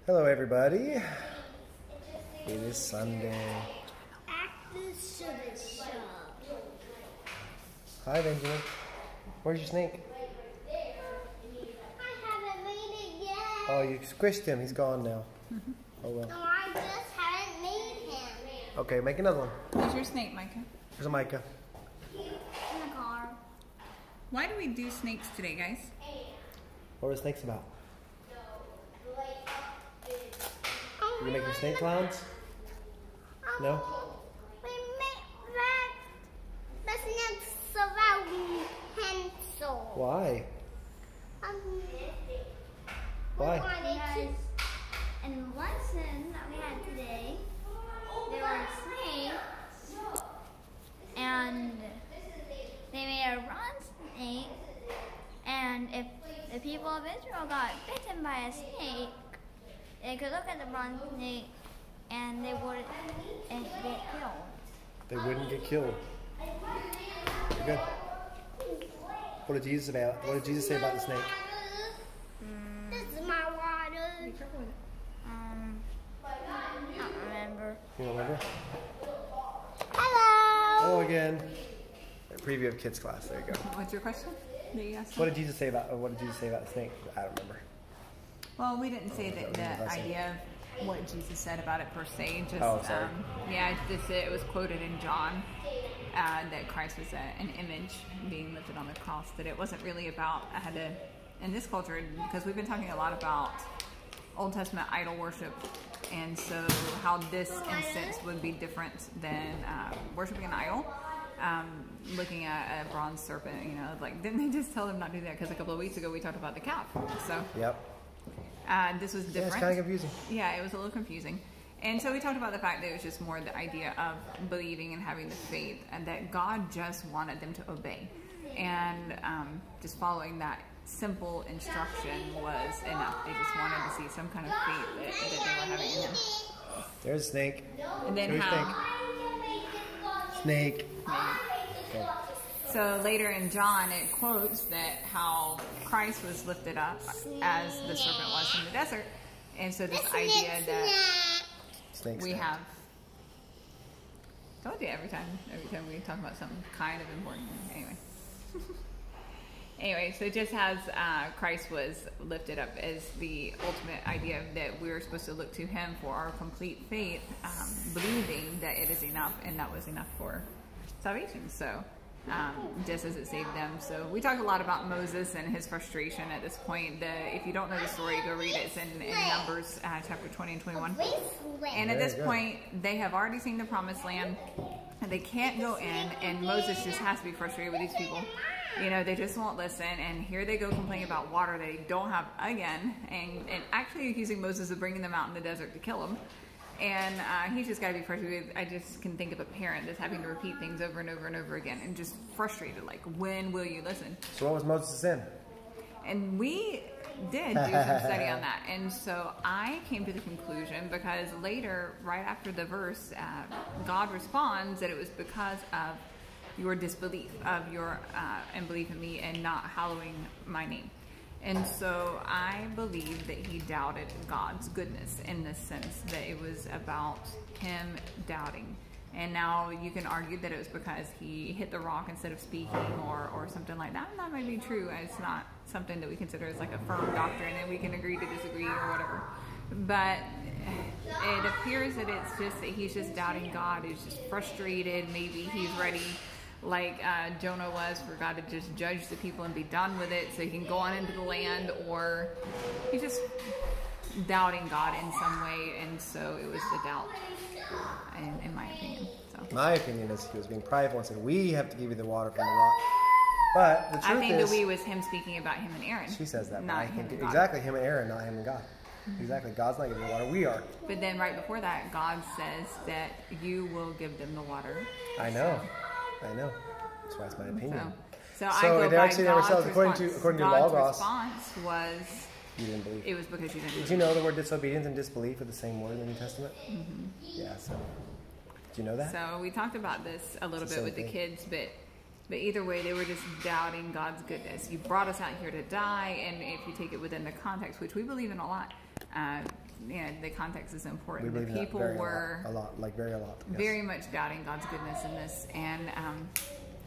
Hello, everybody. It is Sunday. At the sugar shop. Hi, Benjamin. Where's your snake? I haven't made it yet. Oh, you squished him. He's gone now. Oh, well. No, I just haven't made him. Okay, make another one. Where's your snake, Micah? Here's a Micah. In the car. Why do we do snakes today, guys? What are snakes about? You making snake clowns? No? We make that. That's next about pencil. Why? Why? Because in the lesson that we had today, there were snakes, and they made a bronze snake, and if the people of Israel got bitten by a snake, they could look at the bronze snake and they wouldn't get killed. They wouldn't get killed. Good. What did Jesus say about the snake? This is my water. I don't remember. You don't remember? Hello. Oh, again. A preview of kids class. There you go. What's your question that you asked? What did Jesus say about the snake? I don't remember. Well, we didn't say that the idea of what Jesus said about it per se. Just sorry. it was quoted in John that Christ was an image being lifted on the cross. That it wasn't really about in this culture, because we've been talking a lot about Old Testament idol worship, and so how this instance would be different than worshiping an idol. Looking at a bronze serpent, didn't they just tell them not to do that? Because a couple of weeks ago we talked about the calf. So Yep. this was different. Yeah, it's kind of confusing. Yeah, it was a little confusing. And so we talked about the fact that it was just more the idea of believing and having the faith, and that God just wanted them to obey. And just following that simple instruction was enough. They just wanted to see some kind of faith that they were having in Him. There's a snake. And then There's Snake. Okay. So later in John, it quotes that how Christ was lifted up as the serpent was in the desert. And so this idea that we have, told you every time we talk about something kind of important. Anyway, so just as Christ was lifted up as the ultimate idea that we were supposed to look to Him for our complete faith, believing that it is enough, and that was enough for salvation. So just as it saved them. So we talked a lot about Moses and his frustration at this point. If you don't know the story, go read it. It's in Numbers chapter 20 and 21. And at this point, they have already seen the promised land, and they can't go in, and Moses just has to be frustrated with these people. They just won't listen, and here they go complaining about water they don't have again, and actually accusing Moses of bringing them out in the desert to kill them. And he's just got to be frustrated. I just can think of a parent that's having to repeat things over and over and over again, and just frustrated, like, when will you listen? So what was Moses' sin? And we did do some study on that. And so I came to the conclusion, because later, right after the verse, God responds that it was because of your disbelief of your unbelief in me and not hallowing my name. And so I believe that he doubted God's goodness, in the sense that it was about him doubting. And now you can argue that it was because he hit the rock instead of speaking, or something like that. And that might be true. It's not something that we consider as like a firm doctrine, and we can agree to disagree or whatever. But it appears that it's just that he's just doubting God. He's just frustrated. Maybe he's ready, like Jonah was, for God to just judge the people and be done with it so he can go on into the land, or he's just doubting God in some way, and so it was the doubt, in my opinion. So my opinion is he was being prideful and said, we have to give you the water from the rock. But the truth I think is, the we was him speaking about him and Aaron. She says that, not him and God. Exactly, him and Aaron, not him and God. Exactly, God's not giving the water, we are. But then right before that, God says that you will give them the water. I know. That's why it's my opinion. So I go by God's response. According to God's Logos, response was, you didn't believe. It was because you didn't believe. Did you know the word disobedience and disbelief are the same word in the New Testament? Mm-hmm. Yeah, so do you know that? So we talked about this a little bit with the kids, but either way, they were just doubting God's goodness. You brought us out here to die, and if you take it within the context, which we believe in a lot, the context is We important. believe The in that people very were a lot, like very a lot. Yes. very much doubting God's goodness in this, and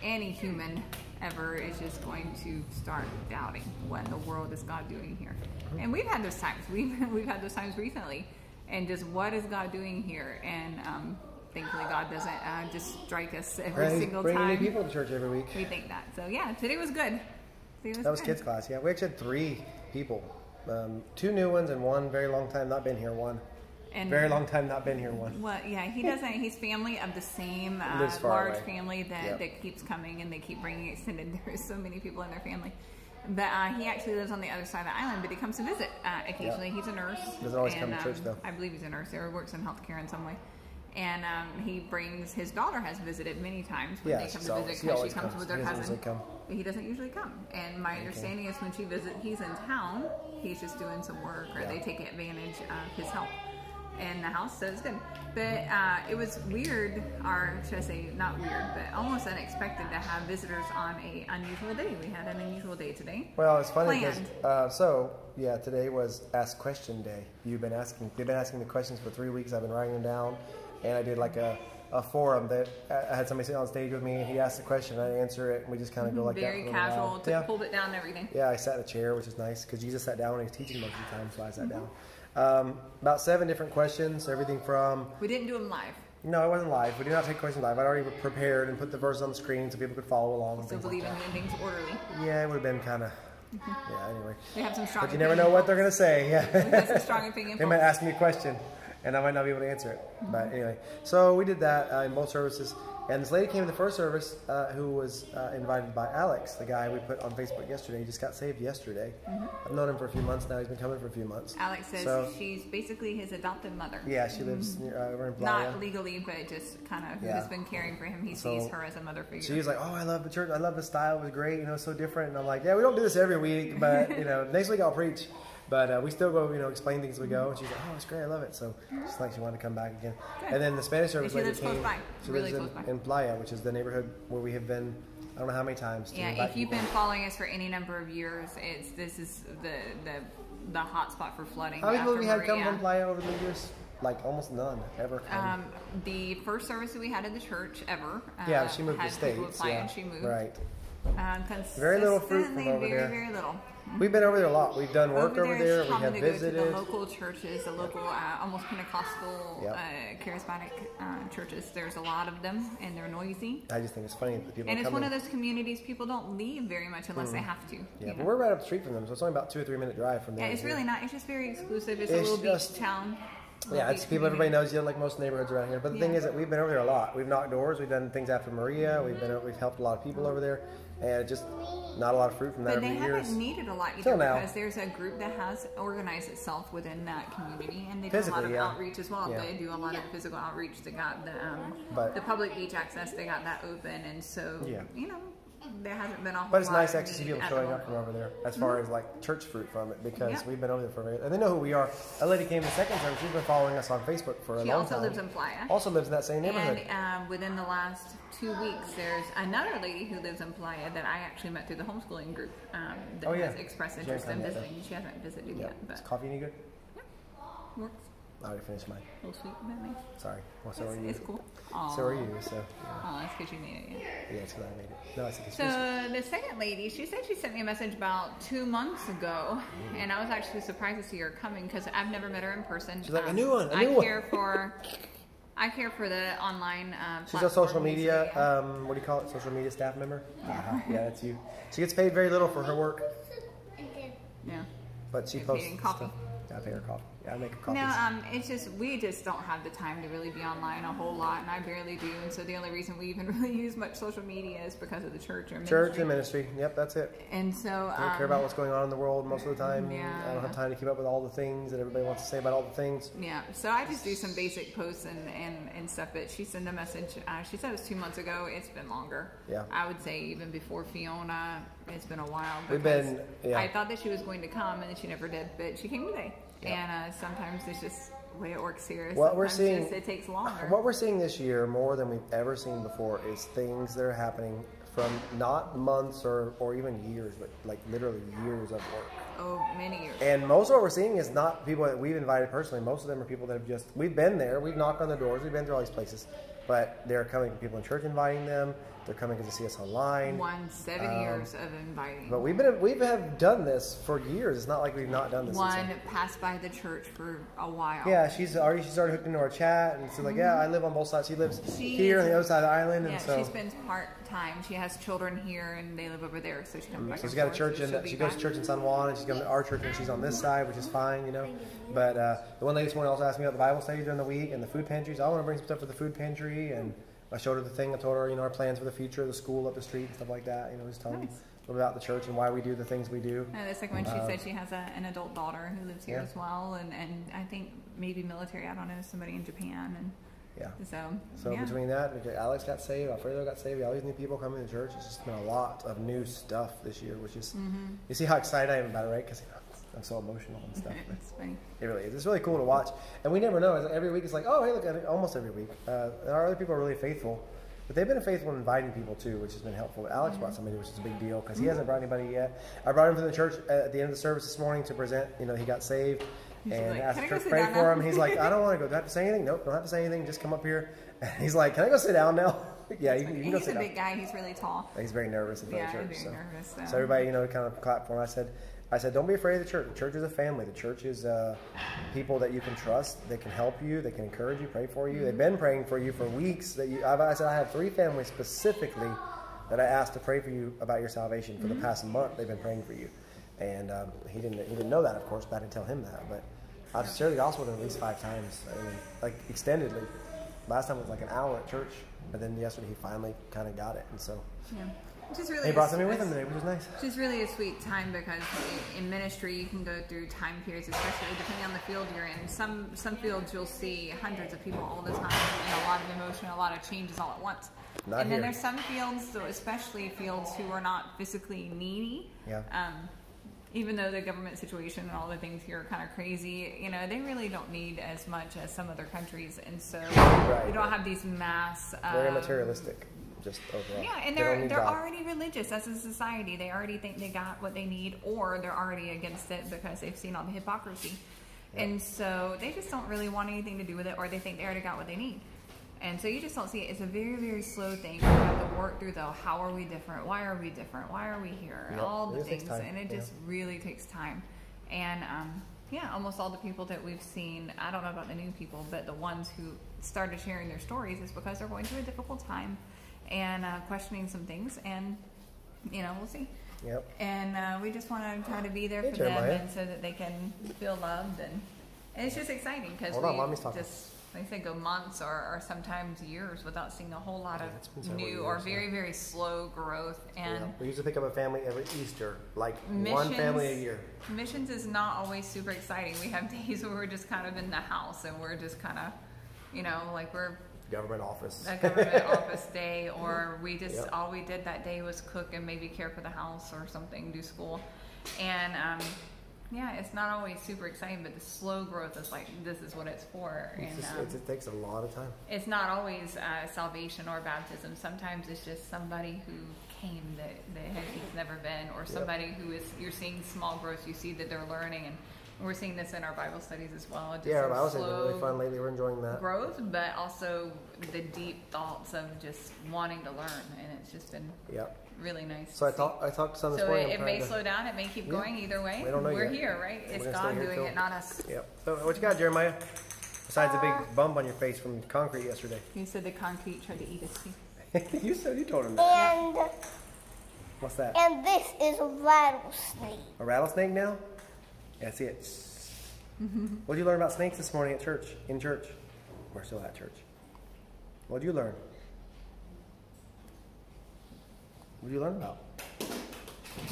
any human ever is just going to start doubting what in the world is God doing here. And we've had those times. We've had those times recently, and just what is God doing here? And thankfully, God doesn't just strike us every single bringing time. new people to church every week. We think that. So yeah, today was good. That was kids class. Yeah, we actually had 3 people, 2 new ones and 1 very long time not been here. 1 And very long time not been here. 1. Well, yeah, he doesn't. He's family of the same Lives far large away. family that keeps coming, and they keep bringing extended. There's so many people in their family. But he actually lives on the other side of the island, but he comes to visit occasionally. He's a nurse. Doesn't always come to church, though. I believe he's a nurse or works in healthcare in some way. And he brings, his daughter has visited many times when they come to visit because she comes with her cousin. But he doesn't usually come. And my understanding is when she visits, he's in town, he's just doing some work, or they take advantage of his help in the house, so it's good. But it was weird, or should I say not weird, but almost unexpected to have visitors on an unusual day. We had an unusual day today. Well, it's funny because today was Ask Question Day. They've been asking the questions for 3 weeks. I've been writing them down, and I did like a forum that I had somebody sit on stage with me, and he asked a question, and I answer it, and we just kind of go like very that. Very casual, pulled it down and everything. Yeah, I sat in a chair, which is nice, because Jesus sat down when he was teaching most of the time, so I sat down. About 7 different questions, everything from... We didn't do them live. No, it wasn't live. We did not take questions live. I'd already prepared and put the verses on the screen so people could follow along. Still believe in doing things orderly. Yeah, it would have been kind of... Yeah, anyway. We have some strong But you never know what they're going to say. Yeah. We have some strong opinion. They might ask me a question, and I might not be able to answer it. But anyway, so we did that in both services. And this lady came in the first service who was invited by Alex, the guy we put on Facebook yesterday. He just got saved yesterday. I've known him for a few months now. He's been coming for a few months. Alex says she's basically his adopted mother. Yeah, she lives over in Playa. Not legally, but just kind of who's been caring for him. He sees her as a mother figure. She was like, "Oh, I love the church. I love the style. It was great. It's so different." And I'm like, "Yeah, we don't do this every week, but next week I'll preach." But we still go, explain things as we go. And she's like, "Oh, it's great. I love it." So just like she wanted to come back again. Good. And then the Spanish service lady lives came. close by. She really lives close by. in Playa, which is the neighborhood where we have been. I don't know how many times. Yeah, if you've been following us for any number of years, this is the hot spot for flooding. How many people have we had come from Playa over the years? Like almost none ever come. The first service that we had at the church ever. She moved to States. Yeah, and she moved. Right. Very little fruit from over there. Very little. We've been over there a lot. We've done work over there. We have visited. Go to the local churches, the local almost Pentecostal, charismatic churches. There's a lot of them, and they're noisy. I just think it's funny that people. And it's one of those communities people don't leave very much unless they have to. Yeah, but we're right up the street from them, so it's only about 2 or 3 minute drive from there. Yeah, it's really not. It's just very exclusive. It's a little beach town. Yeah, it's people everybody knows you, like most neighborhoods around here. But the thing is that we've been over there a lot. We've knocked doors. We've done things after Maria. We've helped a lot of people over there, and just not a lot of fruit from that over the years. But they haven't needed a lot either because there's a group that has organized itself within that community, and they do a lot of outreach as well. They do a lot of physical outreach. They got the public beach access. They got that open, and so there hasn't been a whole But it's lot nice actually to see people showing up from over there as far as like church fruit from it, because we've been over there for a very, and they know who we are. A lady came the second time. She's been following us on Facebook for a long time. She also lives in Playa. Also lives in that same neighborhood. And within the last 2 weeks, there's another lady who lives in Playa that I actually met through the homeschooling group that has expressed interest in visiting. She hasn't visited yet. But is coffee any good? Yeah, works. I already finished mine. A little sweet, but nice. Sorry. Well, so are you. It's cool. So are you. So. Oh, that's because you made it. Yeah, it's because I made it. No, it's so the second lady, she said she sent me a message about 2 months ago, and I was actually surprised to see her coming because I've never met her in person. She's like, a new one. I care for the online. She's a social media. What do you call it? Social media staff member. Yeah, that's you. She gets paid very little for her work. Yeah. But she posts coffee. Stuff. Yeah, I pay her coffee. Yeah, I make her coffee. No, it's just we just don't have the time to really be online a whole lot, and I barely do. And so the only reason we even really use much social media is because of the church or ministry. Church and ministry. Yep, that's it. And so I don't care about what's going on in the world most of the time. Yeah. I don't have time to keep up with all the things that everybody wants to say about all the things. Yeah, so I just do some basic posts and stuff. But she sent a message. She said it was 2 months ago. It's been longer. Yeah. I would say even before Fiona. It's been a while. We've been. Yeah. I thought that she was going to come, and then she never did. But she came today. Yep. And sometimes it's just the way it works here. What we're seeing, it takes longer. What we're seeing this year more than we've ever seen before is things that are happening from not months or even years, but like literally years of work. Oh, many years. And most of what we're seeing is not people that we've invited personally. Most of them are people that have just, we've been there, we've knocked on the doors, we've been through all these places, but they're coming from people in church inviting them. They're coming because they see us online. 7 years of inviting. But we have done this for years. It's not like we've not done this. One passed by the church for a while. Yeah, she's already hooked into our chat, and she's like, yeah, I live on both sides. She lives here on the other side of the island, yeah, and so she spends part time. She has children here, and they live over there, so she comes back. So she's got a church, so and she goes to church in San Juan, and she's going to our church, and she's on this side, which is fine, you know. But the one lady this morning also asked me about the Bible study during the week and the food pantries. I want to bring some stuff for the food pantry, and I showed her the thing. I told her, you know, our plans for the future, the school up the street and stuff like that. You know, just telling her a little about the church and why we do the things we do. The second one, she said she has an adult daughter who lives here as well, and I think maybe military. I don't know, somebody in Japan, and so between that, Alex got saved, Alfredo got saved. All these new people coming to church. It's just been a lot of new stuff this year, which is you see how excited I am about it, right? Because I'm so emotional and stuff. It's funny. It really is. It's really cool to watch. And we never know. Every week it's like, oh, hey, look, almost every week. Our other people are really faithful. But they've been faithful in inviting people, too, which has been helpful. Alex brought somebody, which is a big deal, because he hasn't brought anybody yet. I brought him from the church at the end of the service this morning to present, you know, he got saved. And like, asked the church to pray for him. He's like, I don't want to go. Do I have to say anything? Nope, don't have to say anything. Just come up here. And he's like, can I go sit down now? Yeah, you can go sit down. He's a big guy. He's really tall. He's very nervous in front of the church. He's very nervous. So everybody, you know, kind of clapped for him. I said, don't be afraid of the church. The church is a family. The church is people that you can trust. They can help you. They can encourage you, pray for you. They've been praying for you for weeks. I said I have 3 families specifically that I asked to pray for you about your salvation for the past month. They've been praying for you, and he didn't know that, of course, but I didn't tell him that. But I've shared the gospel with him at least 5 times, like extendedly. Last time was like an hour at church, but then yesterday he finally kind of got it, and so. Yeah. Which is really he brought something with him today, which was nice. Which is really a sweet time, because in ministry you can go through time periods, especially depending on the field you're in. Some fields you'll see hundreds of people all the time, and a lot of emotion, a lot of changes all at once. Not and here. then there's some fields, so especially fields who are not physically needy. Yeah. Even though the government situation and all the things here are kind of crazy, you know, they really don't need as much as some other countries, and so you don't have these mass. Very materialistic. Just overall. Yeah, and they're already religious as a society. They already think they got what they need, or they're already against it because they've seen all the hypocrisy. Yep. And so they just don't really want anything to do with it, or they think they already got what they need. And so you just don't see it. It's a very, very slow thing. You have to work through, though, how are we different? Why are we different? Why are we here? And all the things. And it just really takes time. And almost all the people that we've seen, I don't know about the new people, but the ones who started sharing their stories is because they're going through a difficult time and questioning some things, and you know, we'll see. Yep. And we just want to try to be there for them, and so that they can feel loved, and it's just exciting because we just, like I said, go months or sometimes years without seeing a whole lot of new or very, very slow growth. And we used to pick up a family every Easter, like one family a year. Missions is not always super exciting. We have days where we're just kind of in the house, and we're just kind of, you know, like we're government office. A government office day, or we just all we did that day was cook and maybe care for the house or something, do school, and it's not always super exciting, but the slow growth is like, this is what it's for. And it takes a lot of time. It's not always salvation or baptism. Sometimes it's just somebody who came that he's never been, or somebody who is, you're seeing small growth. You see that they're learning, and we're seeing this in our Bible studies as well. Just our Bible studies are really fun lately. We're enjoying that. Growth, but also the deep thoughts of just wanting to learn, and it's just been really nice. So I talked to some this morning. So it may slow down, it may keep going either way. We don't know We're here, right? It's God doing it, not us. Yep. So what you got, Jeremiah? Besides a big bump on your face from concrete yesterday. You said the concrete tried to eat us too. You told him that. And what's that? And this is a rattlesnake. A rattlesnake now? Yeah, see it. What did you learn about snakes this morning at church? In church? We're still at church. What did you learn? What did you learn about?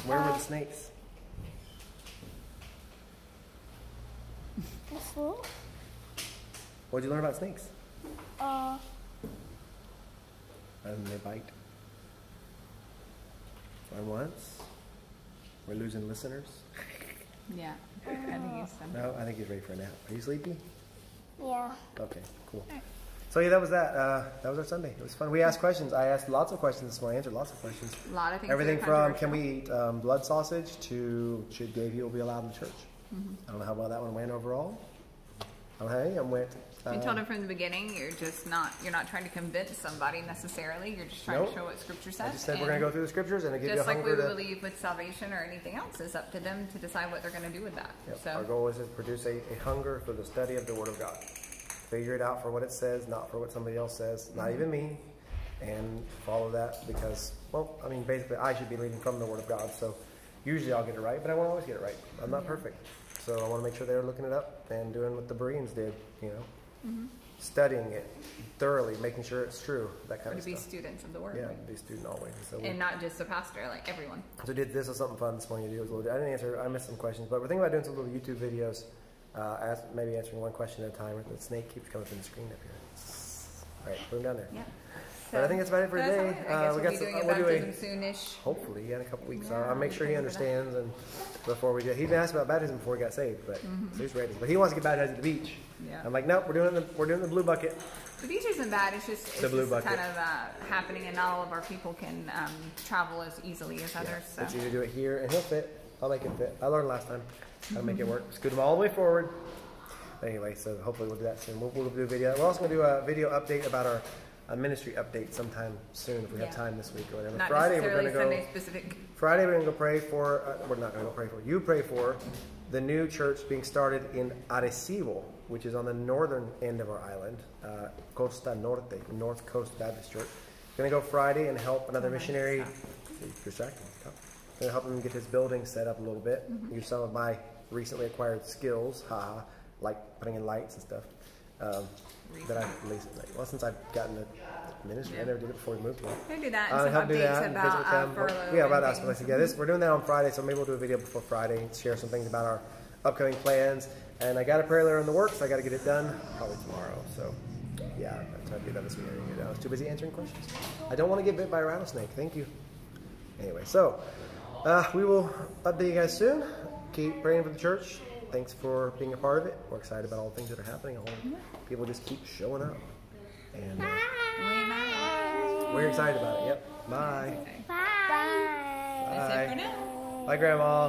Where were the snakes? The snake? What did you learn about snakes? Uh, And they bite. Going once. We're losing listeners. Yeah, I think he's done. No, I think he's ready for a nap. Are you sleepy? Yeah. Okay, cool. So yeah, that was that. That was our Sunday. It was fun. We asked questions. I asked lots of questions this morning. Answered lots of questions. A lot of things. Everything from can we eat blood sausage to should gay people be allowed in church? I don't know how well that one went overall. I don't know how any of them went. I told him from the beginning, you're not trying to convince somebody necessarily. You're just trying to show what Scripture says. I just said we're going to go through the Scriptures and give you a just like hunger we believe with salvation or anything else, it's up to them to decide what they're going to do with that. Yep. So our goal is to produce a hunger for the study of the Word of God. Figure it out for what it says, not for what somebody else says, not even me, and follow that because, well, I mean, basically I should be leading from the Word of God, so usually I'll get it right, but I won't always get it right. I'm not perfect. So I want to make sure they're looking it up and doing what the Bereans did, you know, studying it thoroughly, making sure it's true, that kind of stuff. To be students of the Word. Yeah, be a student always. So and not just a pastor, like everyone. So this was something fun this morning to do. It was a little, I didn't answer, I missed some questions, but we're thinking about doing some little YouTube videos, maybe answering one question at a time. The snake keeps coming up in the screen up here. All right, put him down there. Yeah. But I think that's about it for today. We'll be doing a baptism soonish. Hopefully, in a couple weeks. I'll make sure he understands, and before we do, he didn't ask about baptism before he got saved, but so he's ready. But he wants to get baptized at the beach. Yeah. I'm like, nope, we're doing the blue bucket. The beach isn't bad. It's just kind of happening, and not all of our people can travel as easily as others. So. It's easy to do it here, and he'll fit. I'll make it fit. I learned last time how to make it work. Scoot him all the way forward. Anyway, so hopefully we'll do that soon. We'll do a video. We're also going to do a video update about our ministry update sometime soon if we have time this week or whatever. Not Friday we're going to go. Sunday specific. Friday we're going to go pray for. We're not going to go pray for. You pray for the new church being started in Arecibo, which is on the northern end of our island, Costa Norte, North Coast Baptist Church. We're going to go Friday and help another missionary. Distracting. Going to help him get his building set up a little bit. Use some of my recently acquired skills, like putting in lights and stuff. That I've well, since I've gotten the ministry, I never did it before we moved here. We'll do that. And some updates about furlough. Yeah, about us. But yeah, we're doing that on Friday, so maybe we'll do a video before Friday and share some things about our upcoming plans. And I got a prayer letter in the works. I got to get it done probably tomorrow. So yeah, I'm trying to do that this week. I was too busy answering questions. I don't want to get bit by a rattlesnake. Thank you. Anyway, so we will update you guys soon. Keep praying for the church. Thanks for being a part of it. We're excited about all the things that are happening. People just keep showing up. And we're excited about it. Yep. Bye. Bye. That's it for now. Bye, Grandma.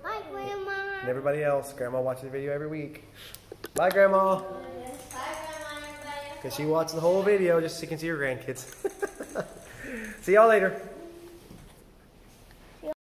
Bye, Grandma. And everybody else. Grandma watches the video every week. Bye, Grandma. Bye, Grandma, everybody. Because she watches the whole video just so she can see her grandkids. See y'all later.